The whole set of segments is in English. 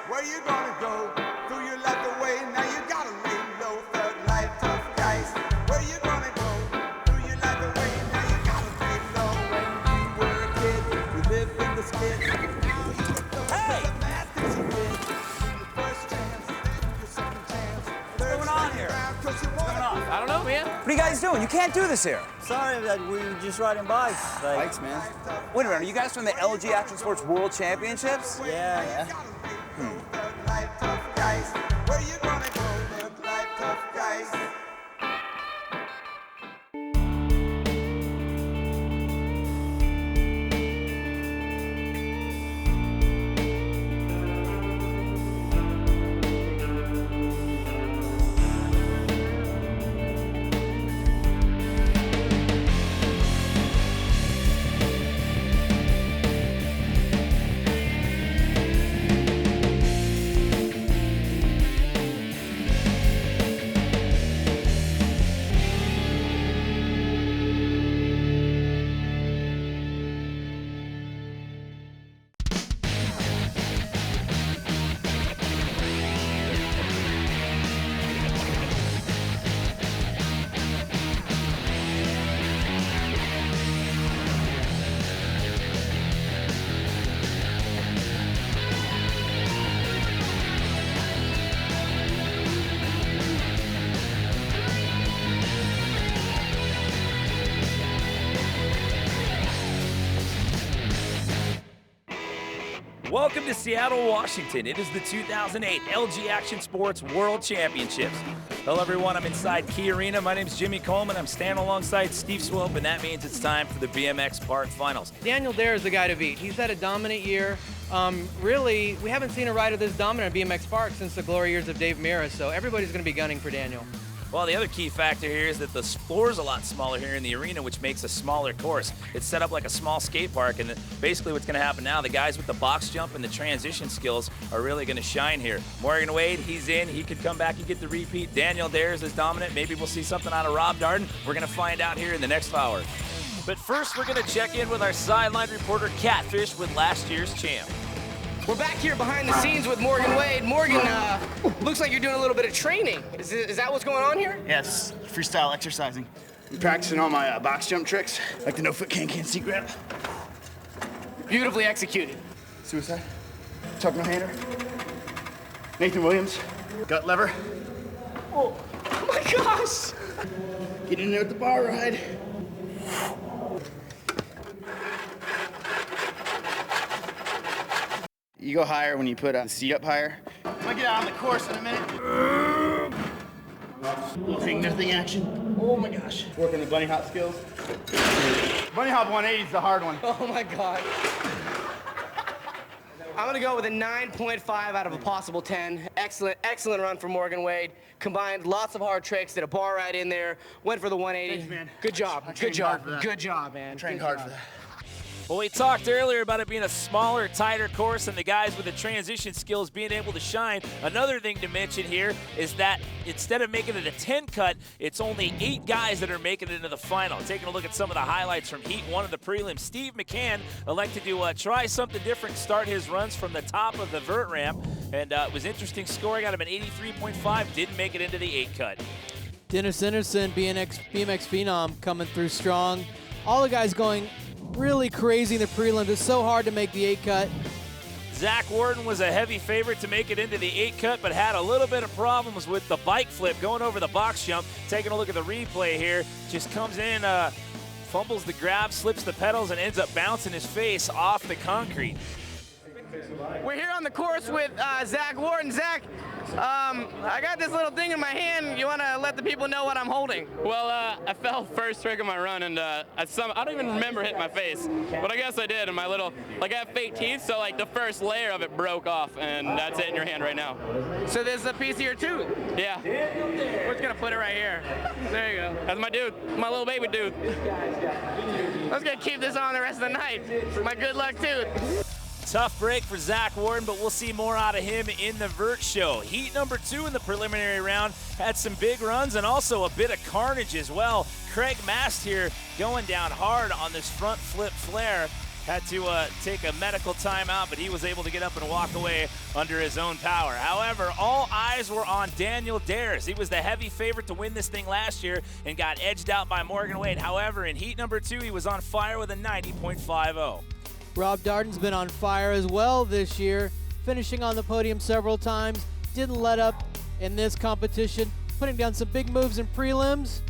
Where you gonna go? Threw your life away, now you gotta lay low. Thug life, tough guys. Where you gonna go? Threw your life away, now you gotta lay low. When you were a kid, you lived in the skid. Now you look the bad things you did. Your first chance, then your second chance. What's going on here? What's going on? I don't know, man. What are you guys doing? You can't do this here. Sorry that we were just riding bikes. Bikes, man. Wait a minute, are you guys from the LG Action Sports World Championships? Yeah. Life, tough guys. Where you gonna go? Thug life, tough guys. Welcome to Seattle, Washington. It is the 2008 LG Action Sports World Championships. Hello, everyone. I'm inside Key Arena. My name is Jimmy Coleman. I'm standing alongside Steve Swope, and that means it's time for the BMX Park Finals. Daniel Dhers is the guy to beat. He's had a dominant year. Really, we haven't seen a rider this dominant at BMX Park since the glory years of Dave Mira, so everybody's going to be gunning for Daniel. Well, the other key factor here is that the floor is a lot smaller here in the arena, which makes a smaller course. It's set up like a small skate park, and basically what's going to happen now, the guys with the box jump and the transition skills are really going to shine here. Morgan Wade, he's in. He could come back and get the repeat. Daniel Dhers is dominant. Maybe we'll see something out of Rob Darden. We're going to find out here in the next hour. But first, we're going to check in with our sideline reporter, Catfish, with last year's champ. We're back here behind the scenes with Morgan Wade. Morgan, looks like you're doing a little bit of training. Is that what's going on here? Yes, freestyle exercising. I'm practicing all my box jump tricks, like the no foot can seat grab. Beautifully executed. Suicide, tuck no hander, Nathan Williams, gut lever. Oh my gosh! Get in there with the bar ride. You go higher when you put the seat up higher. I'm gonna get out on the course in a minute. Little thing, nothing action. Oh my gosh. Working the bunny hop skills. Bunny hop 180 is the hard one. Oh my God. I'm gonna go with a 9.5 out of a possible 10. Excellent run for Morgan Wade. Combined lots of hard tricks, did a bar ride in there, went for the 180. Thanks, man. Good job, good job, man. Trained hard for that. Well, we talked earlier about it being a smaller, tighter course and the guys with the transition skills being able to shine. Another thing to mention here is that instead of making it a 10 cut, it's only 8 guys that are making it into the final. Taking a look at some of the highlights from Heat 1 of the prelims. Steve McCann elected to try something different, start his runs from the top of the vert ramp, and it was interesting scoring out of an 83.5, didn't make it into the 8 cut. Dennis Anderson, BMX Phenom, coming through strong. All the guys going really crazy in the prelims. It's so hard to make the 8 cut. Zach Warden was a heavy favorite to make it into the 8 cut, but had a little bit of problems with the bike flip going over the box jump. Taking a look at the replay here, just comes in, fumbles the grab, slips the pedals, and ends up bouncing his face off the concrete. We're here on the course with Zach Warden. Zach, I got this little thing in my hand. You want to let the people know what I'm holding? Well, I fell first trick of my run, and I don't even remember hitting my face, but I guess I did. And my little, I have fake teeth, so the first layer of it broke off, and that's it in your hand right now. So there's a piece of your tooth? Yeah. We're just gonna put it right here. There you go. That's my dude, my little baby dude. Let's gonna keep this on the rest of the night. My good luck tooth. Tough break for Zach Warden, but we'll see more out of him in the vert show. Heat number 2 in the preliminary round had some big runs and also a bit of carnage as well. Craig Mast here going down hard on this front flip flare. had to take a medical timeout, but he was able to get up and walk away under his own power. However, all eyes were on Daniel Dhers. He was the heavy favorite to win this thing last year and got edged out by Morgan Wade. However, in heat number 2, he was on fire with a 90.50. Rob Darden's been on fire as well this year, finishing on the podium several times. Didn't let up in this competition, putting down some big moves in prelims.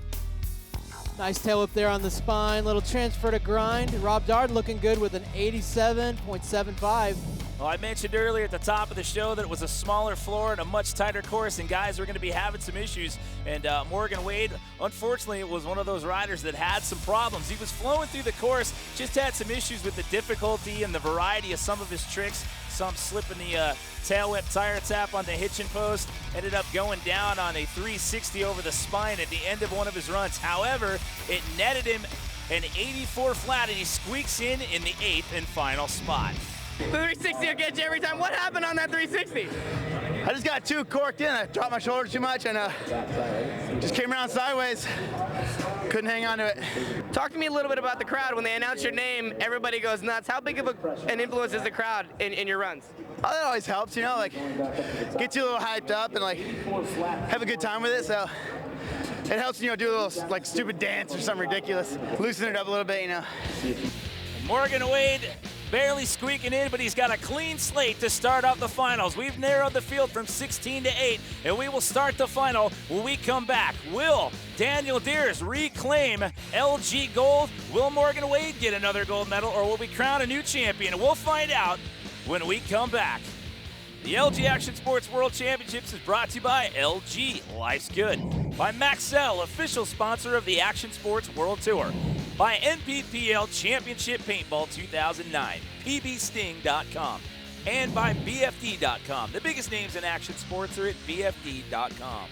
Nice tail whip there on the spine, little transfer to grind. Rob Darden looking good with an 87.75. Well, I mentioned earlier at the top of the show that it was a smaller floor and a much tighter course, and guys were going to be having some issues. And Morgan Wade, unfortunately, was one of those riders that had some problems. He was flowing through the course, just had some issues with the difficulty and the variety of some of his tricks. Some slipping the tail whip tire tap on the hitching post, ended up going down on a 360 over the spine at the end of one of his runs. However, it netted him an 84 flat, and he squeaks in the 8th and final spot. The 360 will get you every time. What happened on that 360? I just got too corked in. I dropped my shoulder too much and just came around sideways. Couldn't hang on to it. Talk to me a little bit about the crowd. When they announce your name, everybody goes nuts. How big of an influence is the crowd in your runs? Oh, that always helps, you know, like get you a little hyped up and like have a good time with it. So it helps, you know, do a little like stupid dance or something ridiculous. Loosen it up a little bit, you know. Morgan Wade barely squeaking in, but he's got a clean slate to start off the finals. We've narrowed the field from 16 to 8, and we will start the final when we come back. Will Daniel Dhers reclaim LG gold? Will Morgan Wade get another gold medal, or will we crown a new champion? We'll find out when we come back. The LG Action Sports World Championships is brought to you by LG Life's Good, by Maxell, official sponsor of the Action Sports World Tour, by NPPL Championship Paintball 2009, pbsting.com, and by BFD.com. The biggest names in action sports are at BFD.com.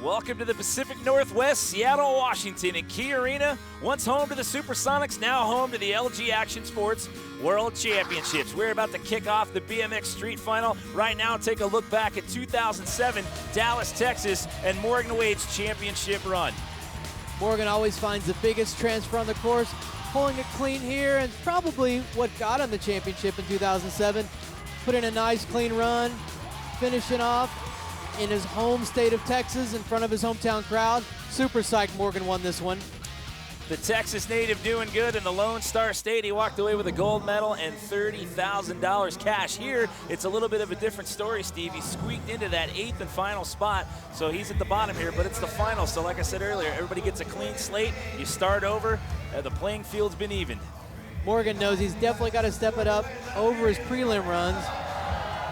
Welcome to the Pacific Northwest, Seattle, Washington, and Key Arena. Once home to the Supersonics, now home to the LG Action Sports World Championships. We're about to kick off the BMX Street Final. Right now, take a look back at 2007, Dallas, Texas, and Morgan Wade's championship run. Morgan always finds the biggest transfer on the course, pulling it clean here, and probably what got him the championship in 2007. Put in a nice clean run, finishing off in his home state of Texas in front of his hometown crowd. Super psyched Morgan won this one. The Texas native doing good in the Lone Star State. He walked away with a gold medal and $30,000 cash. Here, it's a little bit of a different story, Steve. He squeaked into that 8th and final spot, so he's at the bottom here, but it's the final. So like I said earlier, everybody gets a clean slate. You start over. The playing field's been evened. Morgan knows he's definitely got to step it up over his prelim runs.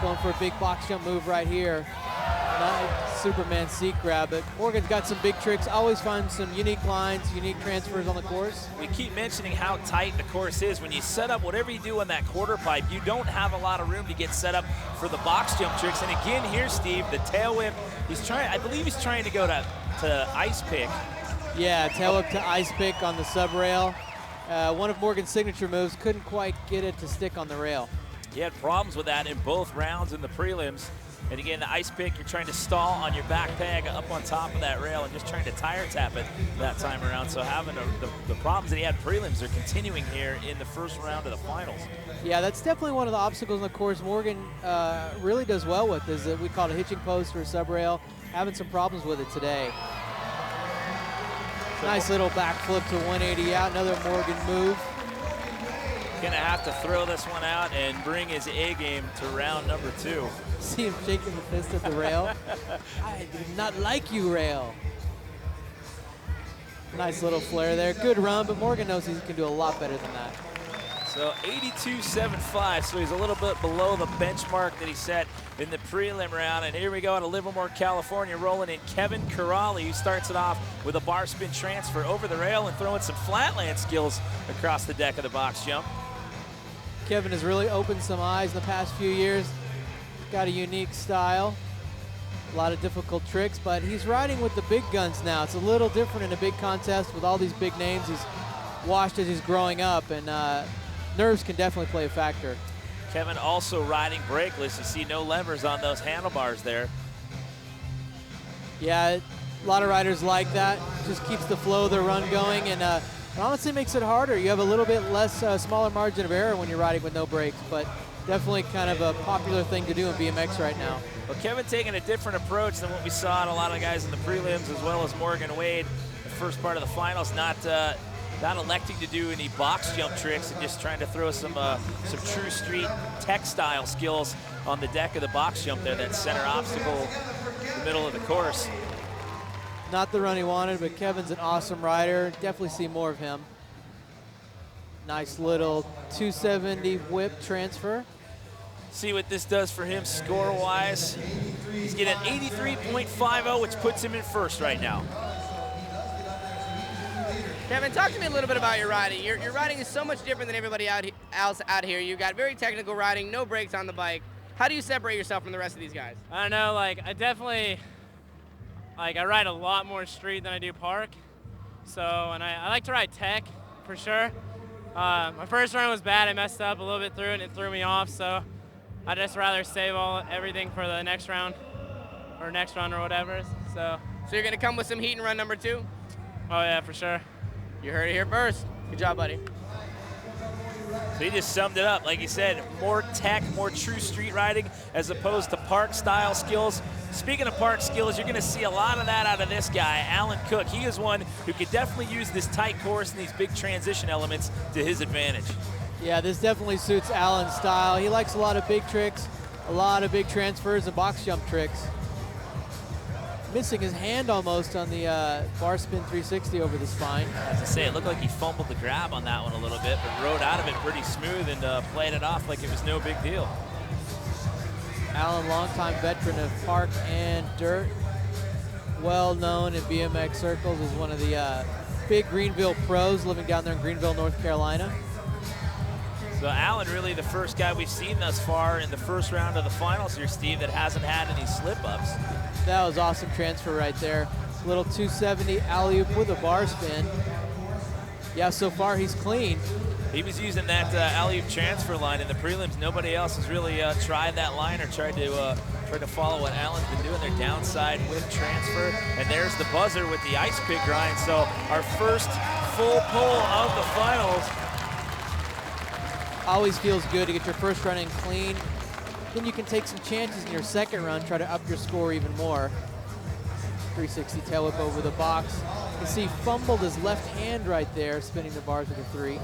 Going for a big box jump move right here. Not Superman seat grab, but Morgan's got some big tricks, always finds some unique lines, unique transfers on the course. We keep mentioning how tight the course is. When you set up whatever you do on that quarter pipe, you don't have a lot of room to get set up for the box jump tricks. And again here, Steve, the tail whip, I believe he's trying to go to ice pick. Yeah, tail whip to ice pick on the sub rail. One of Morgan's signature moves, couldn't quite get it to stick on the rail. He had problems with that in both rounds in the prelims. And again, the ice pick, you're trying to stall on your back peg up on top of that rail and just trying to tire tap it that time around. So having the problems that he had prelims are continuing here in the first round of the finals. Yeah, that's definitely one of the obstacles in the course Morgan really does well with, is that we call it a hitching post or a sub rail. Having some problems with it today. Nice little backflip to 180 out, another Morgan move. Gonna have to throw this one out and bring his A game to round number 2. See him shaking the fist at the rail. I did not like you, rail. Nice little flare there. Good run, but Morgan knows he can do a lot better than that. So 82.75, so he's a little bit below the benchmark that he set in the prelim round. And here we go to Livermore, California, rolling in Kevin Corrali, who starts it off with a bar spin transfer over the rail and throwing some flatland skills across the deck of the box jump. Kevin has really opened some eyes in the past few years. Got a unique style, a lot of difficult tricks, but he's riding with the big guns now. It's a little different in a big contest with all these big names he's watched as he's growing up, and nerves can definitely play a factor. Kevin also riding brakeless. You see no levers on those handlebars there. Yeah, a lot of riders like that. just keeps the flow of the run going, and it honestly makes it harder. You have a little bit less, smaller margin of error when you're riding with no brakes, but definitely kind of a popular thing to do in BMX right now. Well, Kevin taking a different approach than what we saw in a lot of guys in the prelims, as well as Morgan Wade. The first part of the finals, not electing to do any box jump tricks and just trying to throw some true street tech style skills on the deck of the box jump there, that center obstacle in the middle of the course. Not the run he wanted, but Kevin's an awesome rider. Definitely see more of him. Nice little 270 whip transfer. See what this does for him score-wise. He's getting 83.50, which puts him in first right now. Kevin, talk to me a little bit about your riding. Your riding is so much different than everybody else out here. You've got very technical riding, no brakes on the bike. How do you separate yourself from the rest of these guys? I don't know, like I definitely, like I ride a lot more street than I do park. So, and I like to ride tech for sure. My first run was bad. I messed up a little bit through it and it threw me off. So I'd just rather save everything for the next round or next run or whatever. So you're gonna come with some heat in run number 2? Oh yeah, for sure. You heard it here first. Good job, buddy. So he just summed it up. Like he said, more tech, more true street riding as opposed to park style skills. Speaking of park skills, you're going to see a lot of that out of this guy, Alan Cooke. He is one who could definitely use this tight course and these big transition elements to his advantage. Yeah, this definitely suits Alan's style. He likes a lot of big tricks, a lot of big transfers and box jump tricks. Missing his hand almost on the bar spin 360 over the spine. As I say, it looked like he fumbled the grab on that one a little bit, but rode out of it pretty smooth and played it off like it was no big deal. Alan, longtime veteran of park and dirt, well known in BMX circles as one of the big Greenville pros living down there in Greenville, North Carolina. So Alan, really the first guy we've seen thus far in the first round of the finals here, Steve, that hasn't had any slip-ups. That was awesome transfer right there. Little 270 alley-oop with a bar spin. Yeah, so far he's clean. He was using that alley-oop transfer line in the prelims. Nobody else has really tried that line or tried to follow what Alan's been doing. Their downside whip transfer, and there's the buzzer with the ice pick grind. So our first full pull of the finals. Always feels good to get your first run in clean. Then you can take some chances in your second run, try to up your score even more. 360 tail whip over the box. You can see he fumbled his left hand right there, spinning the bars with a 3.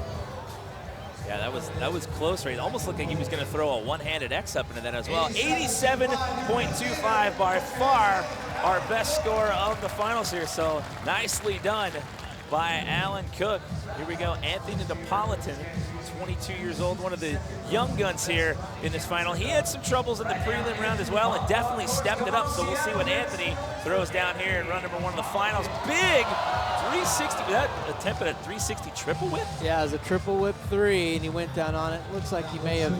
Yeah, that was close, right? It almost looked like he was going to throw a one-handed X up into that as well. 87.25, by far our best score of the finals here. So nicely done by Alan Cooke. Here we go, Anthony Napolitan, 22 years old, one of the young guns here in this final. He had some troubles in the prelim round as well and definitely stepped it up. So we'll see what Anthony throws down here in run number 1 of the finals. Big 360, that attempt at a 360 triple whip? Yeah, it was a triple whip 3 and he went down on it. Looks like he may have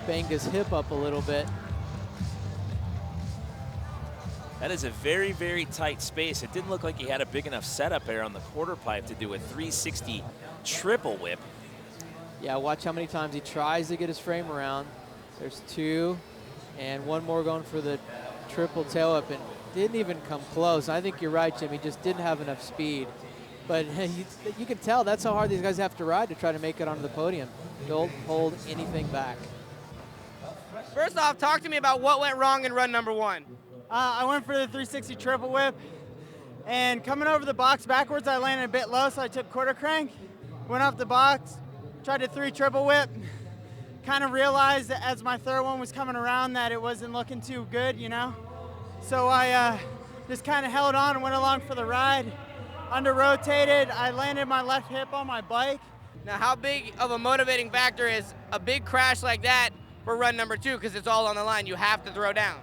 banged his hip up a little bit. That is a very, very tight space. It didn't look like he had a big enough setup there on the quarter pipe to do a 360 triple whip. Yeah, watch how many times he tries to get his frame around. There's 2, and 1 more going for the triple tail whip, and didn't even come close. I think you're right, Jim. He just didn't have enough speed. But you can tell that's how hard these guys have to ride to try to make it onto the podium. Don't hold anything back. First off, talk to me about what went wrong in run number 1. I went for the 360 triple whip, and coming over the box backwards, I landed a bit low, so I took quarter crank, went off the box, tried to 3 triple whip, kind of realized that as my third one was coming around that it wasn't looking too good, you know? So I just kind of held on and went along for the ride. Under rotated, I landed my left hip on my bike. Now, how big of a motivating factor is a big crash like that for run number 2, because it's all on the line, you have to throw down?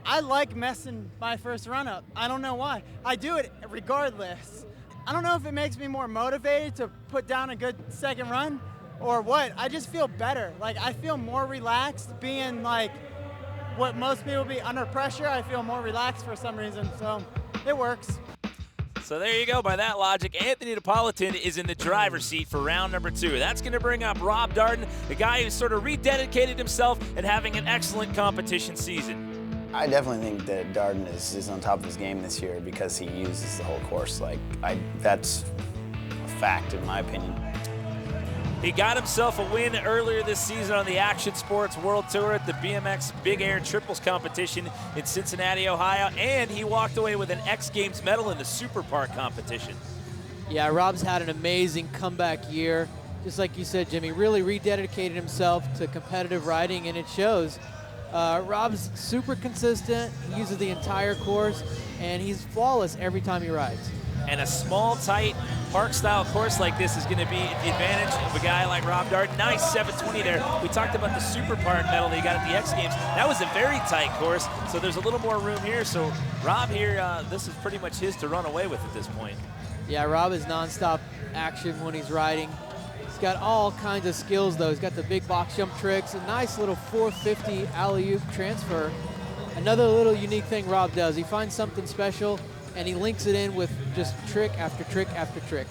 I like messing my first run up. I don't know why. I do it regardless. I don't know if it makes me more motivated to put down a good second run or what. I just feel better. Like, I feel more relaxed being like what most people be under pressure. I feel more relaxed for some reason, so it works. So there you go. By that logic, Anthony Napolitan is in the driver's seat for round number 2. That's going to bring up Rob Darden, the guy who sort of rededicated himself and having an excellent competition season. I definitely think that Darden is on top of his game this year because he uses the whole course. That's a fact in my opinion. He got himself a win earlier this season on the Action Sports World Tour at the BMX Big Air Triples competition in Cincinnati, Ohio, and he walked away with an X Games medal in the Super Park competition. Yeah, Rob's had an amazing comeback year. Just like you said, Jimmy, really rededicated himself to competitive riding, and it shows. Rob's super consistent, he uses the entire course, and he's flawless every time he rides. And a small, tight, park-style course like this is going to be the advantage of a guy like Rob Darden. Nice 720 there. We talked about the Super Park medal that he got at the X Games. That was a very tight course, so there's a little more room here. So Rob here, this is pretty much his to run away with at this point. Yeah, Rob is nonstop action when he's riding. He's got all kinds of skills, though. He's got the big box jump tricks, a nice little 450 alley-oop transfer. Another little unique thing Rob does, he finds something special, and he links it in with just trick after trick after trick.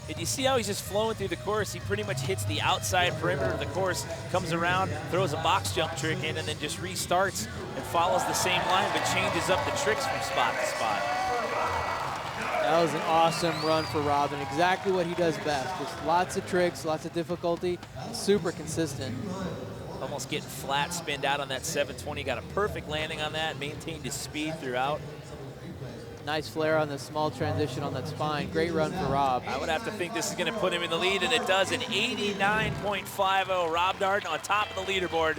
And you see how he's just flowing through the course? He pretty much hits the outside perimeter of the course, comes around, throws a box jump trick in, and then just restarts and follows the same line, but changes up the tricks from spot to spot. That was an awesome run for Rob, and exactly what he does best. Just lots of tricks, lots of difficulty, super consistent. Almost getting flat spinned out on that 720. Got a perfect landing on that, maintained his speed throughout. Nice flare on the small transition on that spine. Great run for Rob. I would have to think this is going to put him in the lead, and it does. An 89.50. Rob Darden on top of the leaderboard.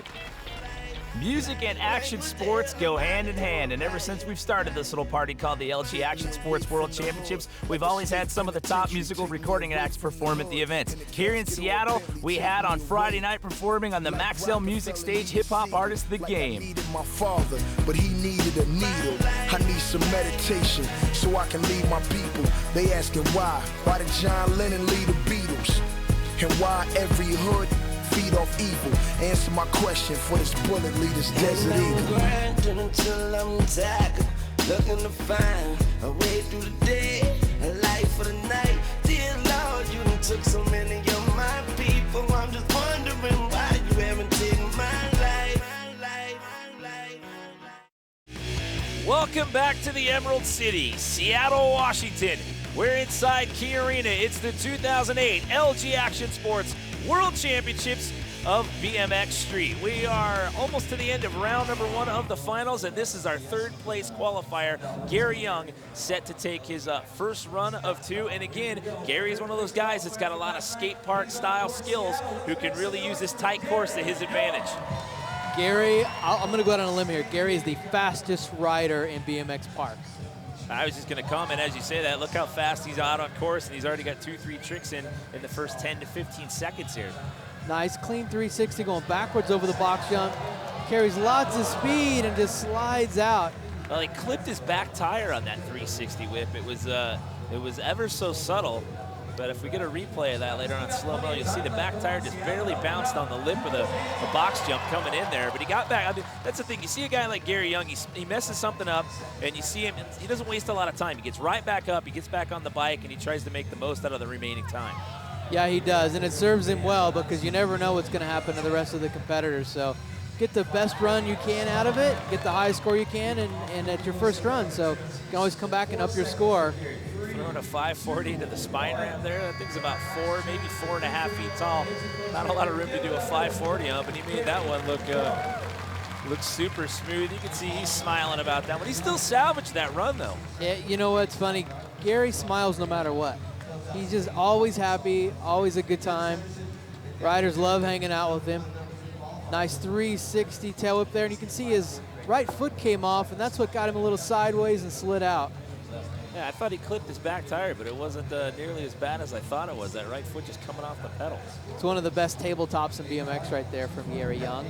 Music and action sports go hand in hand, and ever since we've started this little party called the LG Action Sports World Championships, we've always had some of the top musical recording acts perform at the events. Here in Seattle, we had on Friday night performing on the Maxell Music Stage hip-hop artist The Game. Needed my father, but he needed a needle. I need some meditation so I can lead my people. They asking why? Why did John Lennon lead the Beatles? And why every hood feed off evil? Answer my question for this bullet lead this Desert Eagle. Grinding until I'm tired, looking to find a way through the day, a life for the night. Dear Lord, you done took so many of my people. I'm just wondering why you haven't taken my life. Welcome back to the Emerald City, Seattle, Washington. We're inside Key Arena. It's the 2008 LG Action Sports World Championships of BMX Street. We are almost to the end of round number 1 of the finals, and this is our third place qualifier. Gary Young set to take his first run of 2. And again, Gary is one of those guys that's got a lot of skate park style skills who can really use this tight course to his advantage. Gary, I'm going to go out on a limb here. Gary is the fastest rider in BMX Park. I was just going to comment as you say that. Look how fast he's out on course, and he's already got 2-3 tricks in the first 10 to 15 seconds here. Nice clean 360 going backwards over the box jump. Carries lots of speed and just slides out. Well, he clipped his back tire on that 360 whip. It was ever so subtle. But if we get a replay of that later on slow-mo, you'll see the back tire just barely bounced on the lip of the box jump coming in there. But he got back. I mean, that's the thing. You see a guy like Gary Young, he messes something up, and you see him, he doesn't waste a lot of time. He gets right back up, he gets back on the bike, and he tries to make the most out of the remaining time. Yeah, he does, and it serves him well because you never know what's going to happen to the rest of the competitors. So get the best run you can out of it, get the highest score you can, and at your first run. So you can always come back and up your score. Throwing a 540 into the spine ramp there. That thing's about 4, maybe 4.5 feet tall. Not a lot of room to do a 540 on, but he made that one look super smooth. You can see he's smiling about that one. He still salvaged that run, though. Yeah, you know what's funny? Gary smiles no matter what. He's just always happy, always a good time. Riders love hanging out with him. Nice 360 tail whip there, and you can see his right foot came off, and that's what got him a little sideways and slid out. Yeah, I thought he clipped his back tire, but it wasn't nearly as bad as I thought it was. That right foot just coming off the pedals. It's one of the best tabletops in BMX right there from Gary Young.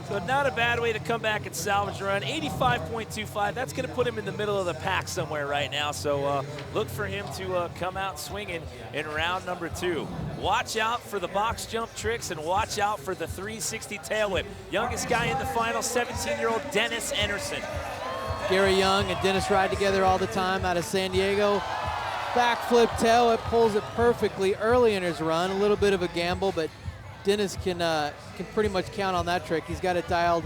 So not a bad way to come back and salvage a run. 85.25, that's going to put him in the middle of the pack somewhere right now. So look for him to come out swinging in round number 2. Watch out for the box jump tricks and watch out for the 360 tail whip. Youngest guy in the final, 17-year-old Dennis Anderson. Gary Young and Dennis ride together all the time out of San Diego. Backflip tail, it pulls it perfectly early in his run. A little bit of a gamble, but Dennis can pretty much count on that trick. He's got it dialed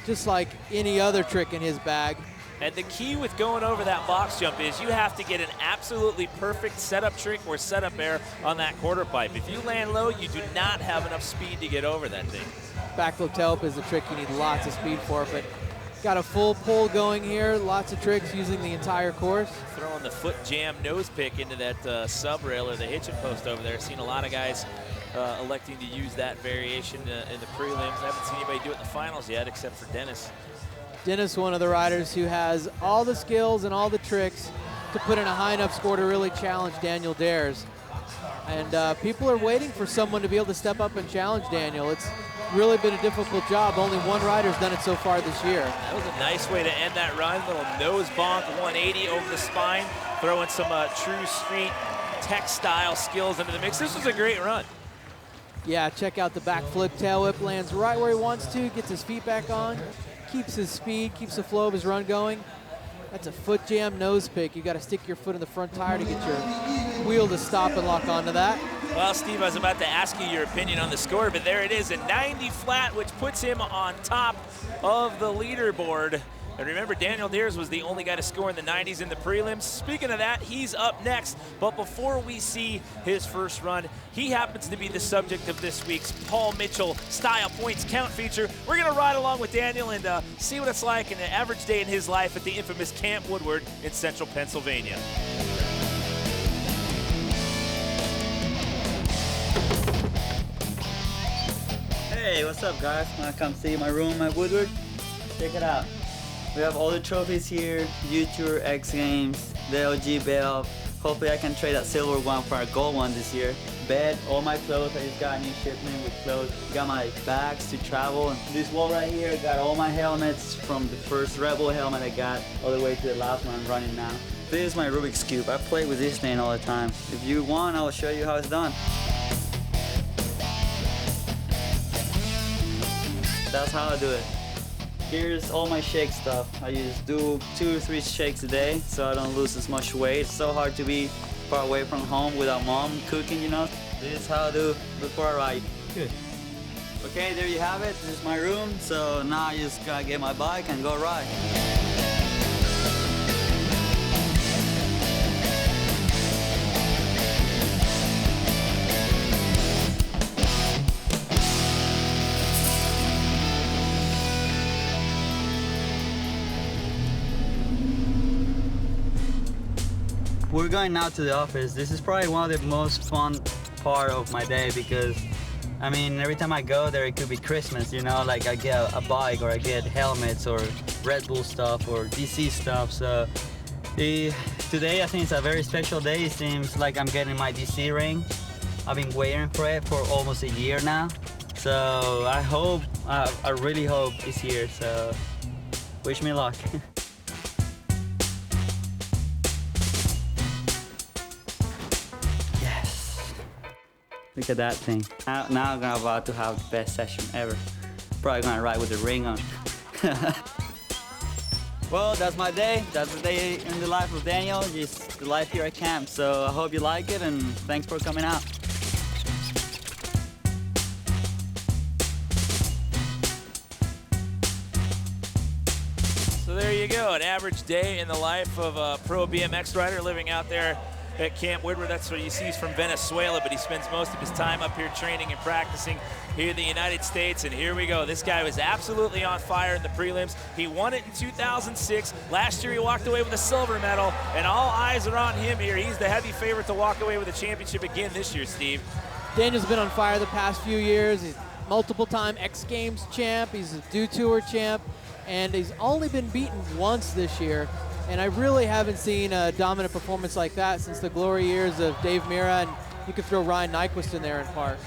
just like any other trick in his bag. And the key with going over that box jump is you have to get an absolutely perfect setup trick or setup air on that quarter pipe. If you land low, you do not have enough speed to get over that thing. Backflip tail whip is a trick you need lots of speed for, but got a full pull going here, lots of tricks using the entire course. Throwing the foot jam nose pick into that sub rail or the hitching post over there. Seen a lot of guys electing to use that variation in the prelims. I haven't seen anybody do it in the finals yet except for Dennis. Dennis, one of the riders who has all the skills and all the tricks to put in a high enough score to really challenge Daniel Dhers. And people are waiting for someone to be able to step up and challenge Daniel. It's really been a difficult job. Only one rider's done it so far this year. That was a nice way to end that run. Little nose bonk 180 over the spine, throwing some true street tech style skills into the mix. This was a great run. Yeah, check out the backflip tail whip. Lands right where he wants to, gets his feet back on, keeps his speed, keeps the flow of his run going. That's a foot jam nose pick. You got to stick your foot in the front tire to get your wheel to stop and lock onto that. Well, Steve, I was about to ask you your opinion on the score, but there it is, a 90 flat, which puts him on top of the leaderboard. And remember, Daniel Dhers was the only guy to score in the 90s in the prelims. Speaking of that, he's up next. But before we see his first run, he happens to be the subject of this week's Paul Mitchell Style Points Count feature. We're going to ride along with Daniel and see what it's like in an average day in his life at the infamous Camp Woodward in central Pennsylvania. Hey, what's up, guys? Wanna come see my room at Woodward? Check it out. We have all the trophies here, U-Tour, X Games, the LG belt. Hopefully I can trade that silver one for a gold one this year. Bed, all my clothes, I just got a new shipment with clothes. Got my bags to travel. And this wall right here, got all my helmets from the first Rebel helmet I got all the way to the last one I'm running now. This is my Rubik's Cube. I play with this thing all the time. If you want, I'll show you how it's done. That's how I do it. Here's all my shake stuff. I just do 2 or 3 shakes a day so I don't lose as much weight. It's so hard to be far away from home without mom cooking, you know. This is how I do before I ride. Good. Okay, there you have it. This is my room. So now I just gotta get my bike and go ride. We're going now to the office. This is probably one of the most fun part of my day because, I mean, every time I go there, it could be Christmas, you know, like I get a bike or I get helmets or Red Bull stuff or DC stuff. So today I think it's a very special day. It seems like I'm getting my DC ring. I've been waiting for it for almost a year now. So I really hope it's here. So wish me luck. Look at that thing. Now I'm about to have the best session ever. Probably gonna ride with the ring on. Well, that's my day. That's the day in the life of Daniel. Just the life here at camp. So I hope you like it and thanks for coming out. So there you go, an average day in the life of a pro BMX rider living out there at Camp Woodward. That's what he sees from Venezuela, but he spends most of his time up here training and practicing here in the United States. And here we go. This guy was absolutely on fire in the prelims. He won it in 2006. Last year he walked away with a silver medal, and all eyes are on him here. He's the heavy favorite to walk away with a championship again this year, Steve. Daniel's been on fire the past few years. He's multiple-time X Games champ. He's a Do Tour champ, and he's only been beaten once this year. And I really haven't seen a dominant performance like that since the glory years of Dave Mira, and you could throw Ryan Nyquist in there in part.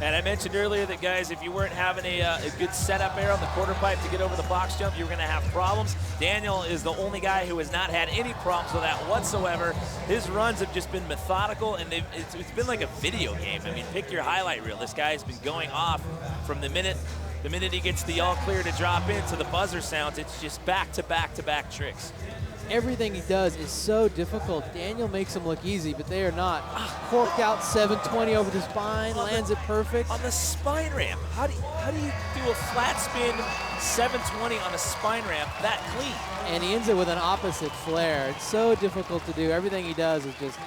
And I mentioned earlier that, guys, if you weren't having a good setup air on the quarter pipe to get over the box jump, you were going to have problems. Daniel is the only guy who has not had any problems with that whatsoever. His runs have just been methodical, and it's been like a video game. I mean, pick your highlight reel. This guy has been going off from the minute he gets the all clear to drop in to the buzzer sounds. It's just back-to-back-to-back tricks. everything he does is so difficult. Daniel makes him look easy, but they are not. Corked out 720 over the spine, lands it perfect. On the spine ramp, how do you do a flat spin 720 on a spine ramp that clean? And he ends it with an opposite flare. It's so difficult to do. Everything he does is just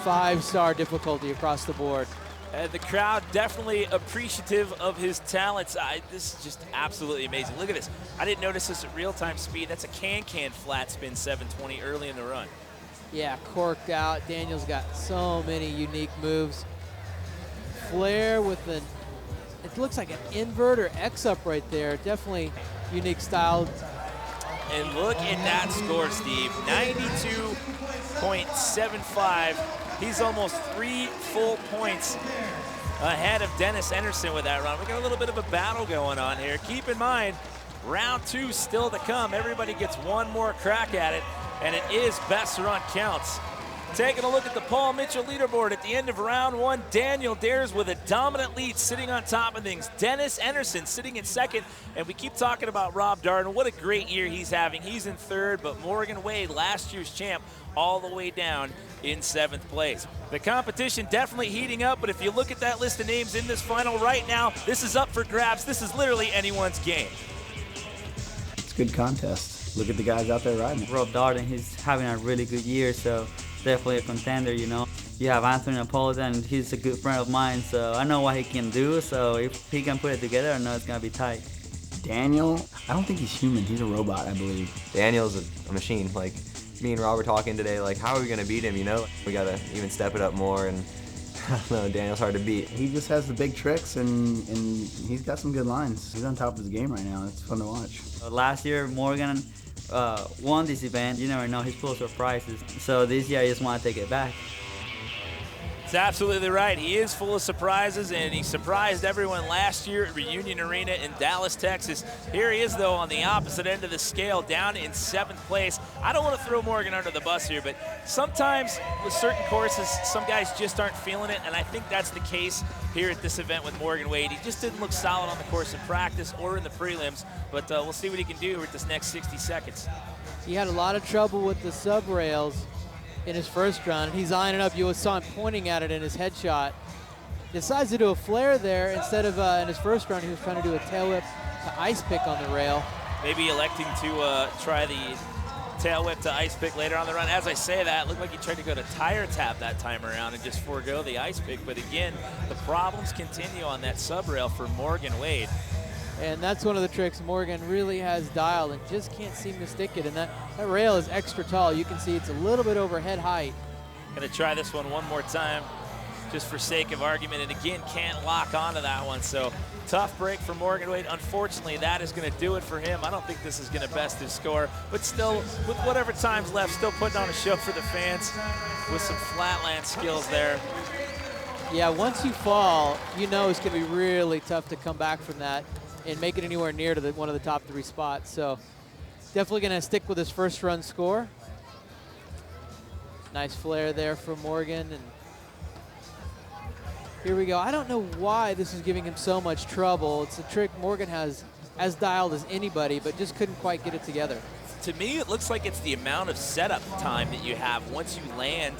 5-star difficulty across the board. And the crowd definitely appreciative of his talents. This is just absolutely amazing. Look at this. I didn't notice this at real-time speed. That's a can-can flat spin 720 early in the run. Yeah, corked out. Daniel's got so many unique moves. Flare with an, it looks like an invert or X-up right there. Definitely unique style. And look at that score, Steve. 92.75. He's almost 3 full points ahead of Dennis Anderson with that run. We got a little bit of a battle going on here. Keep in mind, round 2 still to come. Everybody gets one more crack at it, and it is best run counts. Taking a look at the Paul Mitchell leaderboard at the end of round 1, Daniel Dhers with a dominant lead sitting on top of things. Dennis Anderson sitting in second, and we keep talking about Rob Darden. What a great year he's having. He's in third, but Morgan Wade, last year's champ, all the way down in 7th place. The competition definitely heating up, but if you look at that list of names in this final right now, this is up for grabs. This is literally anyone's game. It's a good contest. Look at the guys out there riding. Rob Darden, he's having a really good year, so definitely a contender, you know. You have Anthony Napolitan, and he's a good friend of mine, so I know what he can do, so if he can put it together, I know it's going to be tight. Daniel, I don't think he's human. He's a robot, I believe. Daniel's a machine. Like, me and Rob were talking today, like, how are we going to beat him, you know? We got to even step it up more, and I don't know, Daniel's hard to beat. He just has the big tricks, and he's got some good lines. He's on top of his game right now. It's fun to watch. Last year, Morgan won this event. You never know, he's full of surprises. So this year, I just want to take it back. It's absolutely right. He is full of surprises, and he surprised everyone last year at Reunion Arena in Dallas, Texas. Here he is, though, on the opposite end of the scale, down in 7th place. I don't want to throw Morgan under the bus here, but sometimes with certain courses, some guys just aren't feeling it, and I think that's the case here at this event with Morgan Wade. He just didn't look solid on the course in practice or in the prelims, but we'll see what he can do with this next 60 seconds. He had a lot of trouble with the sub rails in his first run. He's eyeing it up. You saw him pointing at it in his headshot. Decides to do a flare there instead of in his first run. He was trying to do a tail whip to ice pick on the rail. Maybe electing to try the tail whip to ice pick later on the run. As I say that, it looked like he tried to go to tire tap that time around and just forego the ice pick. But again, the problems continue on that sub rail for Morgan Wade. And that's one of the tricks Morgan really has dialed and just can't seem to stick it. And that rail is extra tall. You can see it's a little bit over head height. Gonna try this one more time just for sake of argument, and again, can't lock onto that one. So tough break for Morgan Wade. Unfortunately, that is gonna do it for him. I don't think this is gonna best his score, but still, with whatever time's left, still putting on a show for the fans with some flatland skills there. Yeah, once you fall, you know it's gonna be really tough to come back from that and make it anywhere near to one of the top 3 spots. So definitely gonna stick with his first run score. Nice flare there for Morgan. And here we go. I don't know why this is giving him so much trouble. It's a trick Morgan has as dialed as anybody, but just couldn't quite get it together. To me, it looks like it's the amount of setup time that you have once you land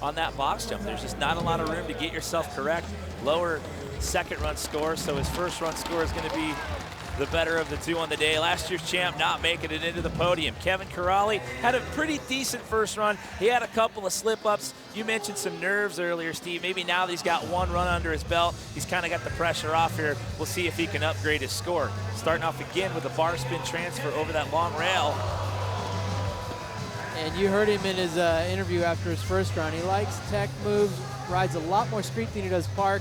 on that box jump. There's just not a lot of room to get yourself correct. Lower second run score, so his first run score is going to be the better of the 2 on the day. Last year's champ not making it into the podium. Kevin Corrali had a pretty decent first run. He had a couple of slip-ups. You mentioned some nerves earlier, Steve. Maybe now that he's got one run under his belt, he's kind of got the pressure off here. We'll see if he can upgrade his score. Starting off again with a bar spin transfer over that long rail. And you heard him in his interview after his first run. He likes tech moves, rides a lot more street than he does park.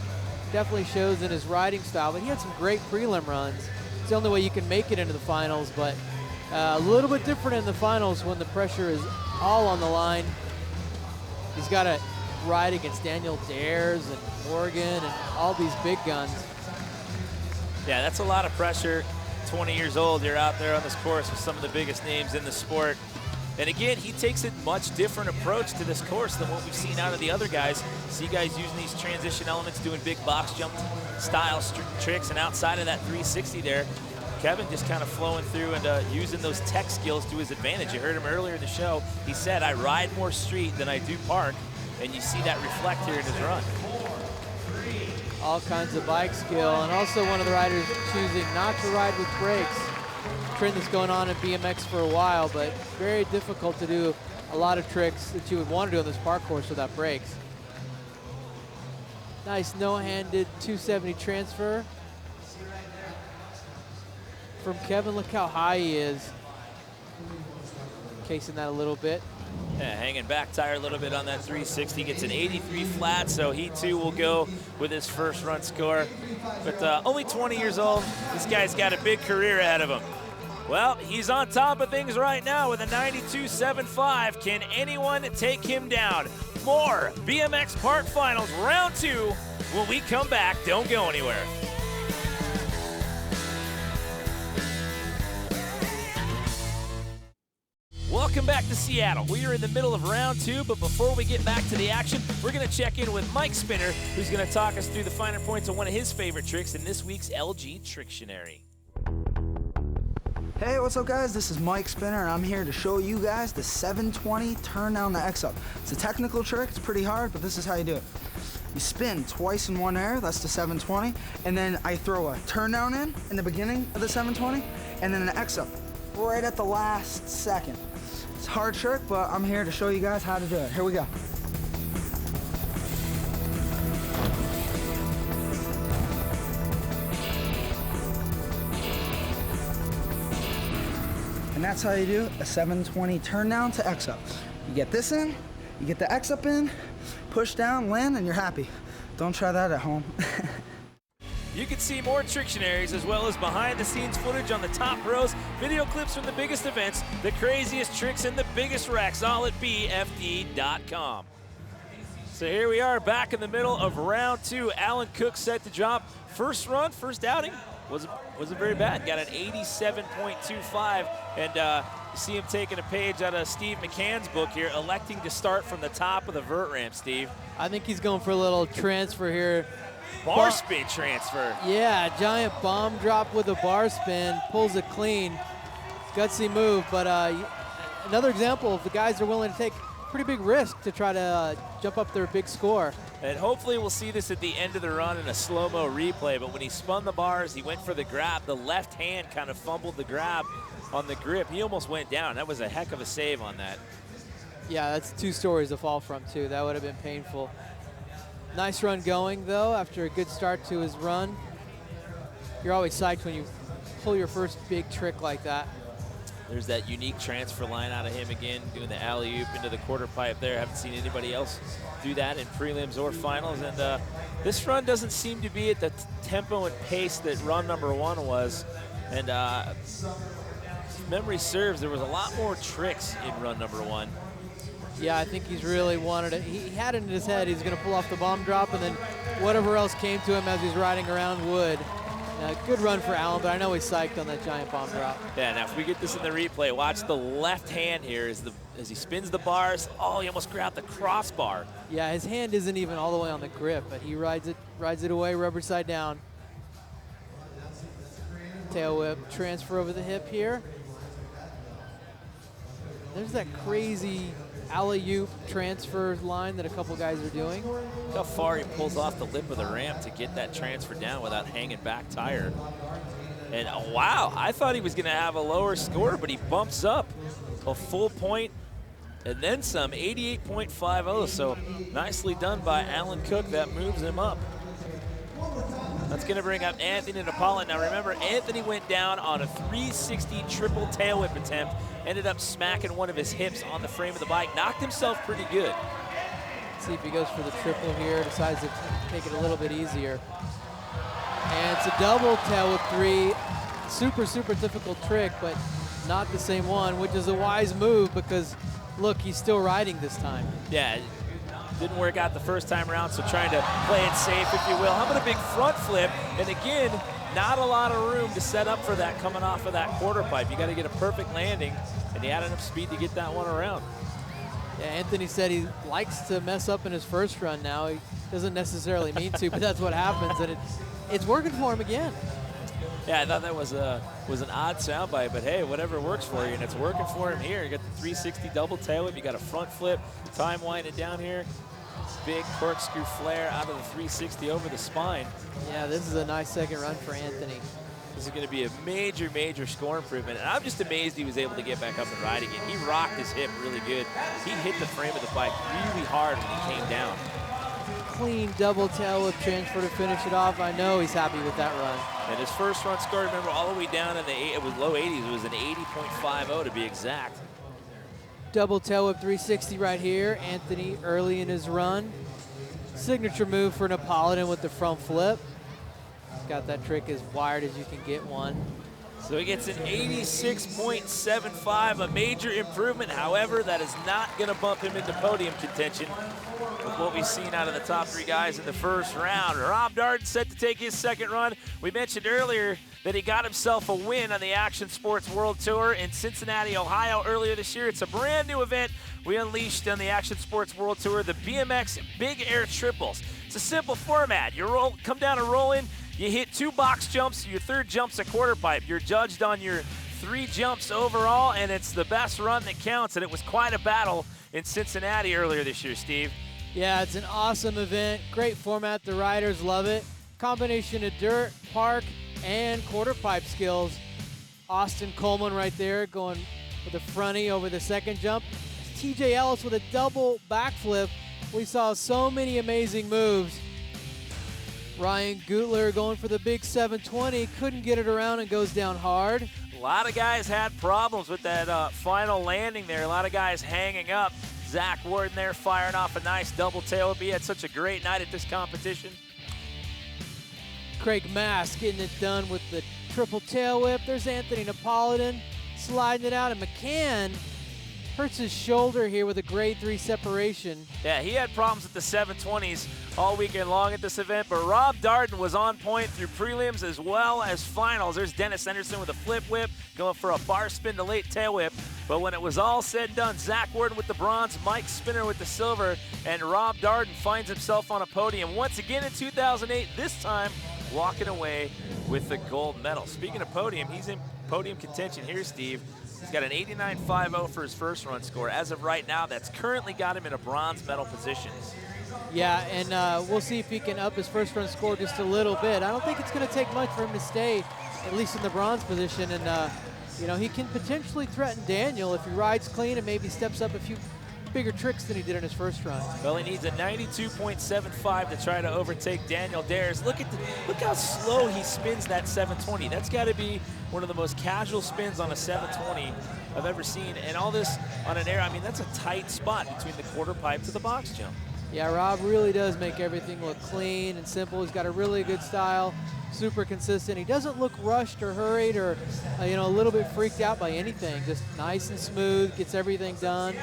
Definitely shows in his riding style, but he had some great prelim runs. It's the only way you can make it into the finals, but a little bit different in the finals when the pressure is all on the line. He's got to ride against Daniel Dhers and Morgan and all these big guns. Yeah, that's a lot of pressure. 20 years old, you're out there on this course with some of the biggest names in the sport. And again, he takes a much different approach to this course than what we've seen out of the other guys. See guys using these transition elements, doing big box jump style tricks, and outside of that 360 there, Kevin just kind of flowing through and using those tech skills to his advantage. You heard him earlier in the show. He said, I ride more street than I do park, and you see that reflect here in his run. All kinds of bike skill, and also one of the riders choosing not to ride with brakes. Trend that's going on in BMX for a while, but very difficult to do a lot of tricks that you would want to do on this park course without brakes. Nice no-handed 270 transfer from Kevin. Look how high he is. Casing that a little bit. Yeah, hanging back tire a little bit on that 360. Gets an 83 flat, so he too will go with his first run score. But only 20 years old. This guy's got a big career ahead of him. Well, he's on top of things right now with a 92.75. Can anyone take him down? More BMX Park Finals round 2 when we come back. Don't go anywhere. Welcome back to Seattle. We are in the middle of round 2, but before we get back to the action, we're going to check in with Mike Spinner, who's going to talk us through the finer points of one of his favorite tricks in this week's LG Trictionary. Hey, what's up guys? This is Mike Spinner and I'm here to show you guys the 720 turn down the X up. It's a technical trick, it's pretty hard, but this is how you do it. You spin twice in one air, that's the 720, and then I throw a turn down in the beginning of the 720, and then an X up right at the last second. It's a hard trick, but I'm here to show you guys how to do it. Here we go. And that's how you do a 720 turn down to X up. You get this in, you get the X up in, push down, land, and you're happy. Don't try that at home. You can see more Trictionaries as well as behind-the-scenes footage on the top rows, video clips from the biggest events, the craziest tricks, and the biggest wrecks, all at BFD.com. So here we are back in the middle of round 2. Alan Cooke set to drop. First run, first outing, wasn't very bad. Got an 87.25, and you see him taking a page out of Steve McCann's book here, electing to start from the top of the vert ramp, Steve. I think he's going for a little transfer here. Bar spin transfer. Yeah, giant bomb drop with a bar spin, pulls it clean. Gutsy move, but another example of the guys are willing to take pretty big risk to try to jump up their big score. And hopefully we'll see this at the end of the run in a slow-mo replay, but when he spun the bars, he went for the grab. The left hand kind of fumbled the grab on the grip. He almost went down. That was a heck of a save on that. Yeah, that's 2 stories to fall from, too. That would have been painful. Nice run going, though, after a good start to his run. You're always psyched when you pull your first big trick like that. There's that unique transfer line out of him again, doing the alley-oop into the quarter pipe there. Haven't seen anybody else do that in prelims or finals. And this run doesn't seem to be at the tempo and pace that run number 1 was. And if memory serves, there was a lot more tricks in run number 1. Yeah, I think he's really wanted it. He had it in his head. He's going to pull off the bomb drop, and then whatever else came to him as he's riding around would. Good run for Allen, but I know he's psyched on that giant bomb drop. Yeah, now if we get this in the replay, watch the left hand here as he spins the bars. Oh, he almost grabbed the crossbar. Yeah, his hand isn't even all the way on the grip, but he rides it away, rubber side down. Tail whip, transfer over the hip here. There's that crazy alley-oop transfer line that a couple guys are doing. Look how far he pulls off the lip of the ramp to get that transfer down without hanging back tire. And wow, I thought he was going to have a lower score, but he bumps up a full point and then some, 88.50. So nicely done by Alan Cooke. That moves him up. That's going to bring up Anthony Napolitan. Now remember, Anthony went down on a 360 triple tail whip attempt, ended up smacking one of his hips on the frame of the bike, knocked himself pretty good. Let's see if he goes for the triple here, decides to take it a little bit easier. And it's a double tail whip 3. Super, super difficult trick, but not the same one, which is a wise move because, look, he's still riding this time. Yeah. Didn't work out the first time around, so trying to play it safe, if you will. How about a big front flip? And again, not a lot of room to set up for that coming off of that quarter pipe. You got to get a perfect landing, and he had enough speed to get that one around. Yeah, Anthony said he likes to mess up in his first run now. He doesn't necessarily mean to, but that's what happens, and it's working for him again. Yeah, I thought that was an odd soundbite, but hey, whatever works for you, and it's working for him here. You got the 360 double tail whip, you got a front flip, time winding down here. Big corkscrew flare out of the 360 over the spine. Yeah, this is a nice second run for Anthony. This is going to be a major, major score improvement. And I'm just amazed he was able to get back up and ride again. He rocked his hip really good. He hit the frame of the bike really hard when he came down. Clean double tail whip transfer to finish it off. I know he's happy with that run. And his first run score, remember, all the way down in it was low 80s. It was an 80.50 to be exact. Double tail whip 360 right here. Anthony early in his run. Signature move for Napolitan with the front flip. Got that trick as wired as you can get one. So he gets an 86.75, a major improvement. However, that is not going to bump him into podium contention with what we've seen out of the top 3 guys in the first round. Rob Darden set to take his second run. We mentioned earlier that he got himself a win on the Action Sports World Tour in Cincinnati, Ohio earlier this year. It's a brand new event we unleashed on the Action Sports World Tour, the BMX Big Air Triples. It's a simple format. You come down and roll in, you hit 2 box jumps, your third jump's a quarter pipe. You're judged on your 3 jumps overall, and it's the best run that counts, and it was quite a battle in Cincinnati earlier this year, Steve. Yeah, it's an awesome event. Great format. The riders love it. Combination of dirt, park, and quarter pipe skills. Austin Coleman right there going with a fronty over the second jump. TJ Ellis with a double backflip. We saw so many amazing moves. Ryan Gutler going for the big 720, couldn't get it around and goes down hard. A lot of guys had problems with that final landing there. A lot of guys hanging up. Zach Warden there firing off a nice double tail whip. He had such a great night at this competition. Craig Mask getting it done with the triple tail whip. There's Anthony Napolitan sliding it out, and McCann hurts his shoulder here with a grade 3 separation. Yeah, he had problems with the 720s all weekend long at this event, but Rob Darden was on point through prelims as well as finals. There's Dennis Henderson with a flip whip, going for a bar spin to late tail whip. But when it was all said and done, Zach Warden with the bronze, Mike Spinner with the silver, and Rob Darden finds himself on a podium once again in 2008, this time walking away with the gold medal. Speaking of podium, he's in podium contention here, Steve. He's got an 89.50 for his first run score. As of right now, that's currently got him in a bronze medal position. Yeah, and we'll see if he can up his first run score just a little bit. I don't think it's going to take much for him to stay, at least in the bronze position. And, you know, he can potentially threaten Daniel if he rides clean and maybe steps up a few bigger tricks than he did in his first run. Well, he needs a 92.75 to try to overtake Daniel Dhers. Look how slow he spins that 720. That's got to be one of the most casual spins on a 720 I've ever seen. And all this on an air, I mean, that's a tight spot between the quarter pipe to the box jump. Yeah, Rob really does make everything look clean and simple. He's got a really good style, super consistent. He doesn't look rushed or hurried or, you know, a little bit freaked out by anything. Just nice and smooth, gets everything done.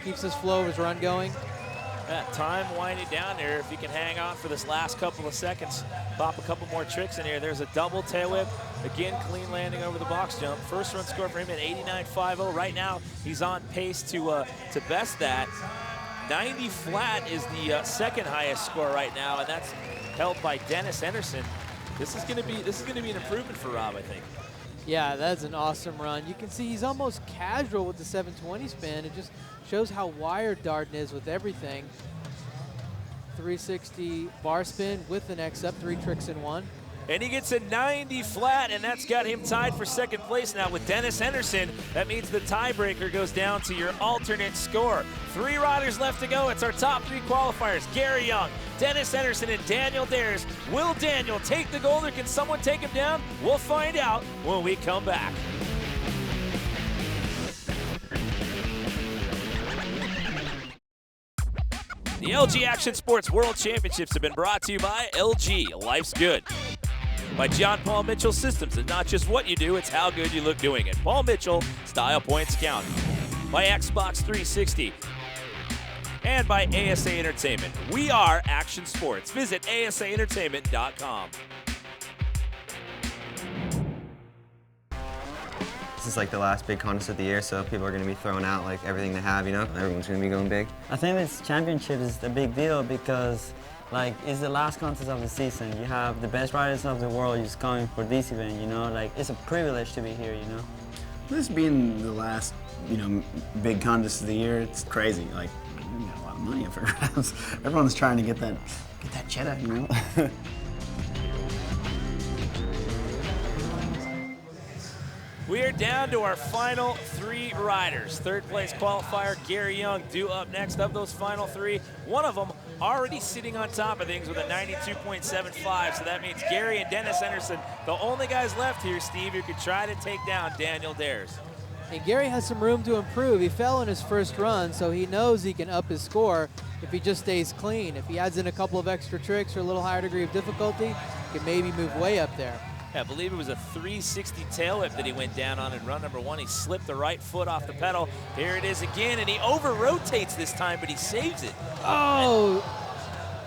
Keeps his flow of his run going. That time winding down there. If you can hang on for this last couple of seconds, pop a couple more tricks in here. There's a double tail whip. Again, clean landing over the box jump. First run score for him at 89.50. Right now, he's on pace to best that. 90 flat is the second highest score right now, and that's held by Dennis Henderson. This is going to be an improvement for Rob, I think. Yeah, that's an awesome run. You can see he's almost casual with the 720 spin. It just shows how wired Darden is with everything. 360 bar spin with an X up, 3 tricks in 1. And he gets a 90 flat, and that's got him tied for second place now with Dennis Henderson. That means the tiebreaker goes down to your alternate score. 3 riders left to go. It's our top 3 qualifiers. Gary Young, Dennis Henderson, and Daniel Dhers. Will Daniel take the gold, or can someone take him down? We'll find out when we come back. The LG Action Sports World Championships have been brought to you by LG Life's Good. By John Paul Mitchell Systems, and not just what you do, it's how good you look doing it. Paul Mitchell, style points count. By Xbox 360. And by ASA Entertainment. We are Action Sports. Visit asaentertainment.com. This is like the last big contest of the year, so people are going to be throwing out like everything they have, you know? Everyone's going to be going big. I think this championship is a big deal because like it's the last contest of the season. You have the best riders of the world just coming for this event, you know? Like it's a privilege to be here, you know? This being the last, you know, big contest of the year, it's crazy. Like, you got a lot of money up for grabs. Everyone's trying to get that cheddar, you know? We are down to our final 3 riders. Third place qualifier, Gary Young, due up next. Of those final 3, one of them already sitting on top of things with a 92.75. So that means Gary and Dennis Henderson, the only guys left here, Steve, who could try to take down Daniel Dhers. And Gary has some room to improve. He fell in his first run, so he knows he can up his score if he just stays clean. If he adds in a couple of extra tricks or a little higher degree of difficulty, he can maybe move way up there. Yeah, I believe it was a 360 tail whip that he went down on in run number 1. He slipped the right foot off the pedal. Here it is again, and he over-rotates this time, but he saves it. Oh,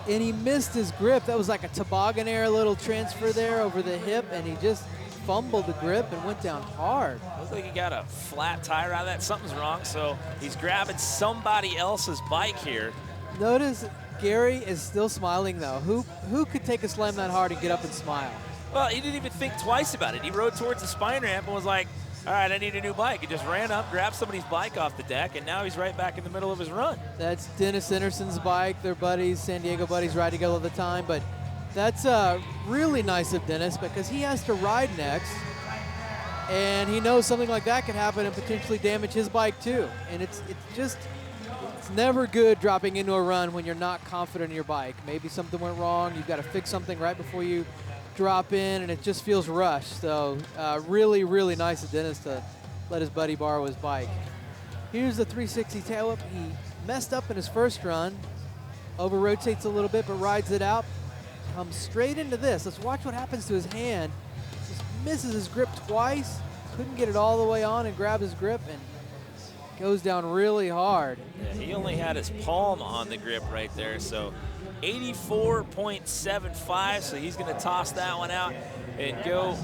and he missed his grip. That was like a toboggan air little transfer there over the hip, and he just fumbled the grip and went down hard. Looks like he got a flat tire out of that. Something's wrong, so he's grabbing somebody else's bike here. Notice Gary is still smiling, though. Who could take a slam that hard and get up and smile? Well, he didn't even think twice about it. He rode towards the spine ramp and was like, all right, I need a new bike. He just ran up, grabbed somebody's bike off the deck, and now he's right back in the middle of his run. That's Dennis Henderson's bike. They're buddies, San Diego buddies, ride together all the time. But that's really nice of Dennis because he has to ride next, and he knows something like that could happen and potentially damage his bike too. And it's never good dropping into a run when you're not confident in your bike. Maybe something went wrong. You've got to fix something right before you drop in, and it just feels rushed. So really, really nice of Dennis to let his buddy borrow his bike. Here's the 360 tail whip. He messed up in his first run, over rotates a little bit, but rides it out, comes straight into this. Let's watch what happens to his hand. Just misses his grip twice, couldn't get it all the way on and grab his grip, and goes down really hard. Yeah, he only had his palm on the grip right there, so 84.75, so he's going to toss that one out and go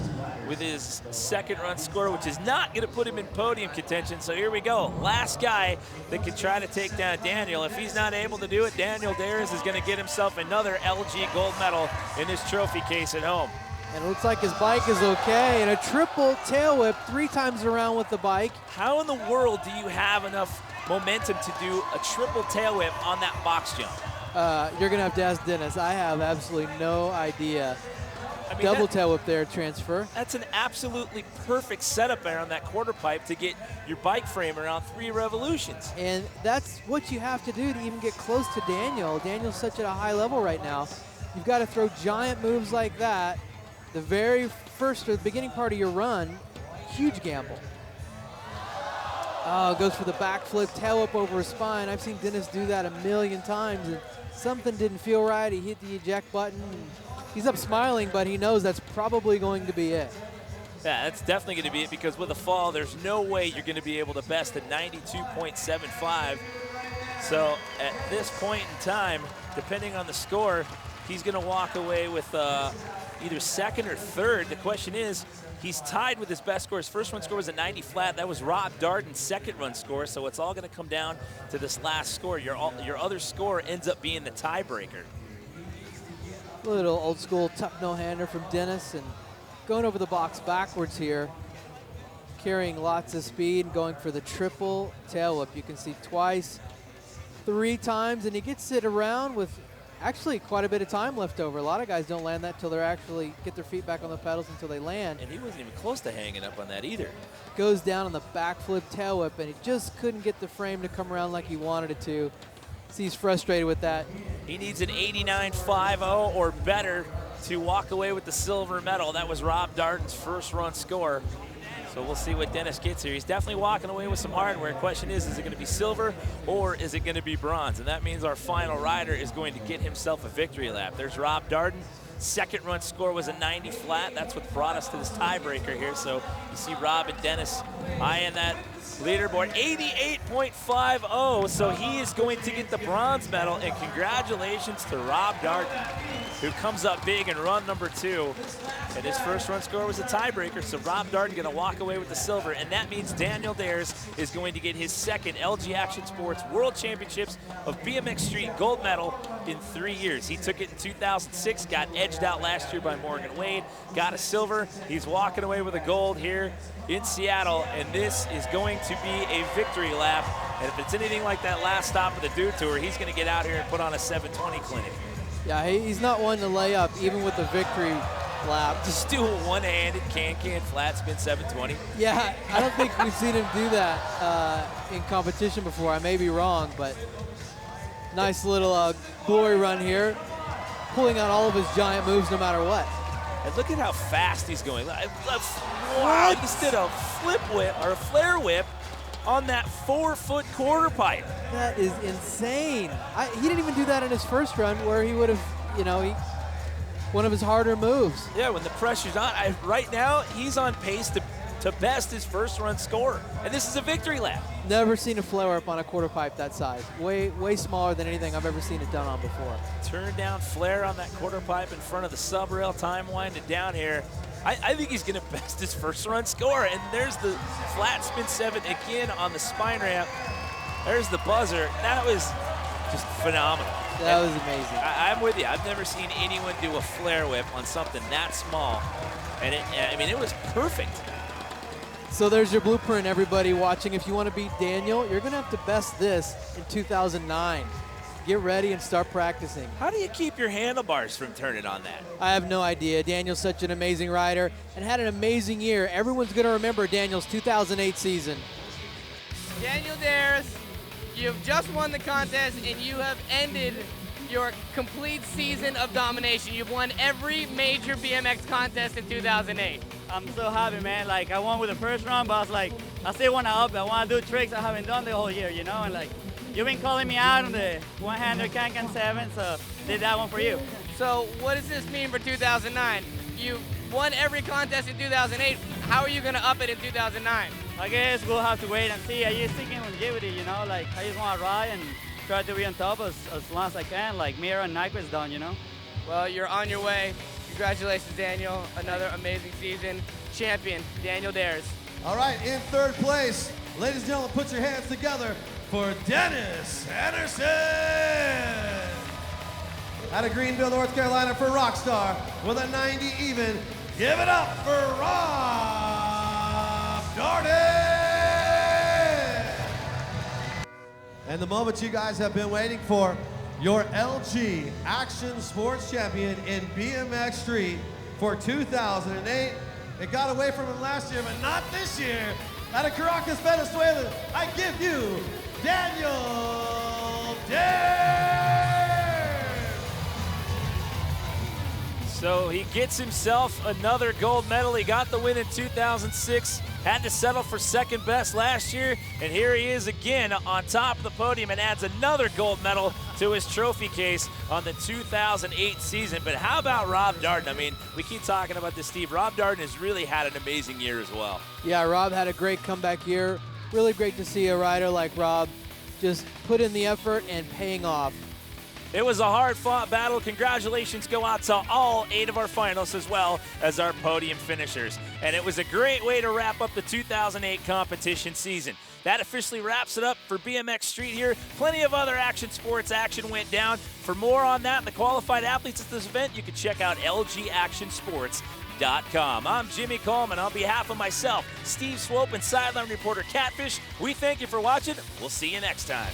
with his second run score, which is not going to put him in podium contention. So here we go. Last guy that can try to take down Daniel. If he's not able to do it, Daniel Dhers is going to get himself another LG gold medal in his trophy case at home. And it looks like his bike is okay, and a triple tail whip 3 times around with the bike. How in the world do you have enough momentum to do a triple tail whip on that box jump? You're going to have to ask Dennis. I have absolutely no idea. I mean, Double tail whip there, transfer. That's an absolutely perfect setup there on that quarter pipe to get your bike frame around 3 revolutions. And that's what you have to do to even get close to Daniel. Daniel's such at a high level right now. You've got to throw giant moves like that. The very first or the beginning part of your run, huge gamble. Oh, goes for the backflip, tail up over his spine. I've seen Dennis do that a million times, and something didn't feel right. He hit the eject button. He's up smiling, but he knows that's probably going to be it. Yeah, that's definitely going to be it because with a fall, there's no way you're going to be able to best a 92.75. So at this point in time, depending on the score, he's going to walk away with either second or third. The question is, he's tied with his best score. His first run score was a 90 flat. That was Rob Darden's second run score. So it's all going to come down to this last score. Your other score ends up being the tiebreaker. Little old school tuck no-hander from Dennis, and going over the box backwards here, carrying lots of speed, going for the triple tail whip. You can see twice, 3 times, and he gets it around with actually quite a bit of time left over. A lot of guys don't land that till they're actually get their feet back on the pedals until they land. And he wasn't even close to hanging up on that either. Goes down on the backflip tail whip, and he just couldn't get the frame to come around like he wanted it to. So he's frustrated with that. He needs an 89.50 or better to walk away with the silver medal. That was Rob Darden's first run score. So we'll see what Dennis gets here. He's definitely walking away with some hardware. Question is it going to be silver or is it going to be bronze? And that means our final rider is going to get himself a victory lap. There's Rob Darden. Second run score was a 90 flat. That's what brought us to this tiebreaker here. So you see Rob and Dennis eyeing that leaderboard, 88.50, so he is going to get the bronze medal, and congratulations to Rob Darden, who comes up big in run number 2. And his first run score was a tiebreaker, so Rob Darden going to walk away with the silver, and that means Daniel Dhers is going to get his second LG Action Sports World Championships of BMX Street gold medal in 3 years. He took it in 2006, got edged out last year by Morgan Wade, got a silver. He's walking away with a gold here in Seattle, and this is going to be a victory lap. And if it's anything like that last stop of the Dew Tour, he's going to get out here and put on a 720 clinic. Yeah, he's not one to lay up, even with the victory lap. Just do a one-handed can-can flat spin 720. Yeah, I don't think we've seen him do that in competition before. I may be wrong, but nice little glory run here, pulling out all of his giant moves no matter what. And look at how fast he's going. Wow, he just did a flip whip or a flare whip on that 4-foot quarter pipe. That is insane. He didn't even do that in his first run, where he would have, one of his harder moves. Yeah, when the pressure's on. Right now, he's on pace to best his first run score. And this is a victory lap. Never seen a flare up on a quarter pipe that size. Way smaller than anything I've ever seen it done on before. Turn down flare on that quarter pipe in front of the sub rail, time winding down here. I think he's going to best his first run score. And there's the flat spin 7 again on the spine ramp. There's the buzzer. That was just phenomenal. That was amazing. I'm with you. I've never seen anyone do a flare whip on something that small. And it was perfect. So there's your blueprint, everybody watching. If you want to beat Daniel, you're going to have to best this in 2009. Get ready and start practicing. How do you keep your handlebars from turning on that? I have no idea. Daniel's such an amazing rider and had an amazing year. Everyone's going to remember Daniel's 2008 season. Daniel Dhers, you've just won the contest and you have ended your complete season of domination. You've won every major BMX contest in 2008. I'm so happy, man. Like, I won with the first round, but I was like, I still want to up. I want to do tricks I haven't done the whole year, And like, you've been calling me out on the one-hander can-can 7, so did that one for you. So what does this mean for 2009? You won every contest in 2008. How are you going to up it in 2009? I guess we'll have to wait and see. I just thinking longevity, Like, I just want to ride and try to be on top as long as I can, like Mira and Nyquist's done, Well, you're on your way. Congratulations, Daniel. Another amazing season. Champion, Daniel Dhers. All right, in third place, ladies and gentlemen, put your hands together for Dennis Anderson. Out of Greenville, North Carolina for Rockstar with a 90 even. Give it up for Rob Darden. And the moment you guys have been waiting for, your LG Action Sports Champion in BMX Street for 2008. It got away from him last year, but not this year. Out of Caracas, Venezuela, I give you Daniel Dhers. So he gets himself another gold medal. He got the win in 2006, had to settle for second best last year, and here he is again on top of the podium and adds another gold medal to his trophy case on the 2008 season. But how about Rob Darden? We keep talking about this, Steve. Rob Darden has really had an amazing year as well. Yeah, Rob had a great comeback year. Really great to see a rider like Rob just put in the effort and paying off. It was a hard-fought battle. Congratulations go out to all 8 of our finalists as well as our podium finishers. And it was a great way to wrap up the 2008 competition season. That officially wraps it up for BMX Street here. Plenty of other action sports action went down. For more on that and the qualified athletes at this event, you can check out lgactionsports.com. I'm Jimmy Coleman. On behalf of myself, Steve Swope, and sideline reporter Catfish, we thank you for watching. We'll see you next time.